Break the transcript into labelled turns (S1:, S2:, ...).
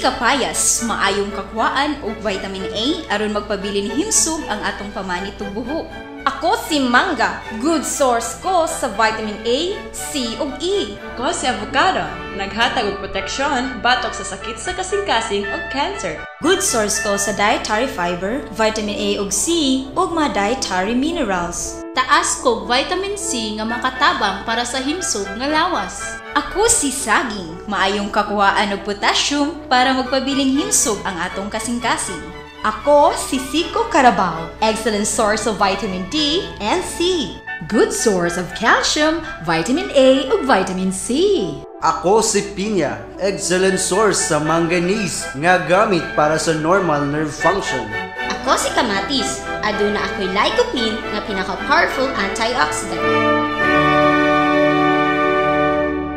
S1: kapayas, maayong kakuhaan og vitamin A aron magpabilin himsog ang atong pamanit ug buhok.
S2: Ako si Mangga, good source ko sa vitamin A, C ug E.
S3: Ako si avocado, naghatag og proteksyon batok sa sakit sa kasing-kasing o cancer.
S4: Good source ko sa dietary fiber, vitamin A ug C ug mga dietary minerals.
S5: Taas ko vitamin C nga makatabang para sa himsog nga lawas.
S1: Ako si saging, maayong kakuhaan og potassium para magpabiling himsog ang atong kasing-kasing.
S6: Ako si Zico Carabao, excellent source of vitamin D and C.
S7: Good source of calcium, vitamin A ug vitamin C.
S8: Ako si Pinya, excellent source sa manganese nga gamit para sa normal nerve function.
S9: Ako si Kamatis, aduna ako'y lycopene nga pinaka-powerful antioxidant.